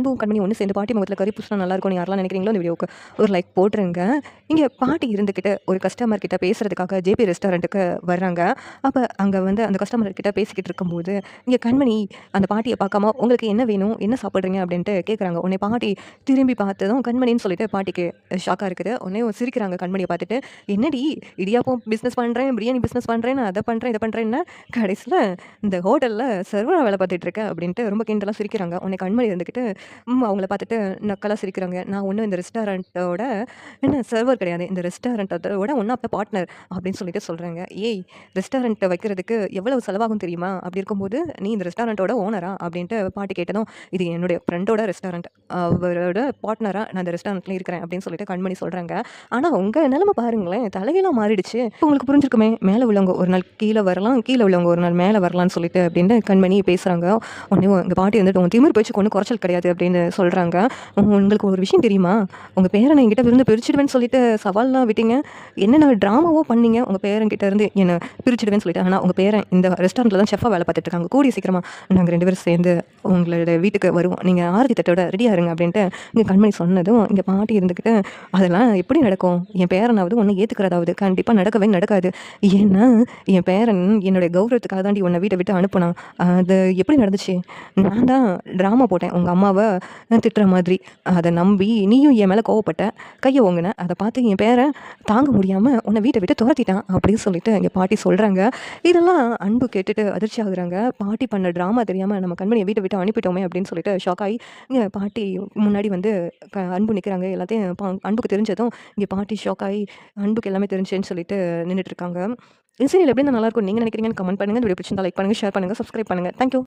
அன்பும் கண்மணி ஒன்று சேர்ந்து பாட்டி முகத்தில் கறி பூசினா நல்லா இருக்கும் யாரெல்லாம் நினைக்கிறீங்களோ இந்த வீடியோக்கு ஒரு லைக் போட்டுருங்க. இங்கே பாட்டி இருந்துக்கிட்டு ஒரு கஸ்டமர் கிட்ட பேசுறதுக்காக ஜேபி ரெஸ்டாரண்ட்டுக்கு வர்றாங்க. அப்போ அங்கே வந்து அந்த கஸ்டமர் கிட்ட பேசிக்கிட்டு இருக்கும்போது இங்கே கண்மணி அந்த பாட்டியை பார்க்காம உங்களுக்கு என்ன வேணும் என்ன சாப்பிட்றீங்க அப்படின்ட்டு கேட்குறாங்க. உடனே பாட்டி திரும்பி பார்த்ததும் கண்மணின்னு சொல்லிட்டு பாட்டிக்கு ஷாக்காக இருக்குது. உடனே சிரிக்கிறாங்க கண்மணியை பார்த்துட்டு, என்னடி இடியாப்பம் பிஸ்னஸ் பண்ணுறேன், பிரியாணி பிஸ்னஸ் பண்ணுறேன், நான் அதை பண்ணுறேன் இதை பண்ணுறேன்னா கடைசியில் இந்த ஹோட்டலில் சர்வராக வேலை பார்த்துட்டு இருக்கேன் அப்படின்ட்டு ரொம்ப கிண்டலாக சிரிக்கிறாங்க. உடனே கண்மணி இருந்துக்கிட்டு அவங்கள பார்த்துட்டு நக்கலாக சிரிக்கிறாங்க. நான் ஒன்றும் இந்த ரெஸ்டாரண்ட்டோட என்ன சர்வர் கிடையாது, இந்த ரெஸ்டாரண்ட்டோட ஒன் ஆஃப் த பார்ட்னர் அப்படின்னு சொல்லிட்டு சொல்கிறாங்க. ஏய் ரெஸ்டாரண்ட்டை வைக்கிறதுக்கு எவ்வளவு செலவாகும் தெரியுமா, அப்படி இருக்கும்போது நீ இந்த ரெஸ்டாரண்ட்டோட ஓனரா அப்படின்ட்டு பாட்டி கேட்டதும், இது என்னுடைய ஃப்ரெண்டோட ரெஸ்டாரண்ட், அவரோட பார்ட்னராக நான் இந்த ரெஸ்டாரண்ட்டில் இருக்கிறேன் அப்படின்னு சொல்லிட்டு கண்மணி சொல்கிறாங்க. ஆனால் உங்கள் நிலைமை பாருங்களேன், தலைகீழாக மாறிடுச்சு. உங்களுக்கு புரிஞ்சிருக்குமே, மேலே உள்ளவங்க ஒரு நாள் கீழே வரலாம், கீழே உள்ளவங்க ஒரு நாள் மேலே வரலாம்னு சொல்லிட்டு அப்படின்னு கண்மணி பேசுகிறாங்க. உடனே உங்கள் பாட்டி வந்துட்டு உங்கள் திமிர் பேச்சுக்கு ஒன்றும் குறைச்சல் கிடையாது அப்படின்னு சொல்கிறாங்க. உங்களுக்கு ஒரு விஷயம் தெரியுமா, உங்கள் பேரனை என்கிட்ட விருந்து பிரிச்சுடுவேன்னு சொல்லிட்டு சவால்லாம் விட்டீங்க, என்னென்ன ட்ராமாவோ பண்ணீங்க, உங்கள் பேரன்கிட்ட இருந்து என்னை பிரிச்சுடுவேன்னு சொல்லிட்டு. ஆனால் உங்கள் பேரன் இந்த ரெஸ்டாரண்ட்டில் தான் செஃபாக வேலை பார்த்துட்டு இருக்காங்க, கூடிய சீக்கிரமாக நாங்கள் 2 பேரும் சேர்ந்து உங்களோட வீட்டுக்கு வருவோம், நீங்கள் ஆரத்தி தட்டோட ரெடியாக இருங்க அப்படின்ட்டு இங்கே கண்மணி சொன்னதும் இங்கே பாட்டி இருந்துக்கிட்டு, அதெல்லாம் எப்படி நடக்கும், என் பேரனாவது ஒன்று ஏற்றுக்கிறதாவது கண்டிப்பாக நடக்கவே நடக்காது. ஏன்னா என் பேரன் என்னுடைய கௌரவத்துக்காக தாண்டி உன்னை வீட்டை விட்டு அனுப்புனான், அது எப்படி நடந்துச்சு, நான் தான் ட்ராமா போட்டேன் உங்கள் அம்மாவை திட்டுற மாதிரி, அதை நம்பி நீயும் என் மேலே கோவப்பட்ட, கையை ஓங்கின, அதை பார்த்து என் பேரன் தாங்க முடியாமல் உன்னை வீட்டை விட்டு துரத்திட்டான் அப்படின்னு சொல்லிட்டு எங்கள் பாட்டி சொல்கிறாங்க. இதெல்லாம் அன்பு கேட்டுட்டு அதிர்ச்சி ஆகுறாங்க. பாட்டி பண்ண ட்ராமா தெரியாமல் நம்ம கண்மணியை வீட்டை விட்டு அனுப்பிட்டோமே அப்படின்னு சொல்லிட்டு ஷாக் ஆகி இங்கே பாட்டி முன்னாடி வந்து அன்பு நிற்கிறாங்க. எல்லாத்தையும் அன்புக்கு தெரிஞ்சதும் இங்கே பாட்டி ஷாக் ஆகி அன்புக்கு எல்லாமே தெரிஞ்சுன்னு சொல்லிட்டு நின்றுட்டு இருக்காங்க. இந்த சீரியல் எப்படி நல்லாயிருக்கும் நீங்கள் நினைக்கிறீங்கன்னு கமெண்ட் பண்ணுங்கள். இந்த வீடியோ பிடிச்சிருந்தா லைக் பண்ணுங்கள், ஷேர் பண்ணுங்கள், சப்ஸ்கிரைப் பண்ணுங்கள். தேங்க்யூ.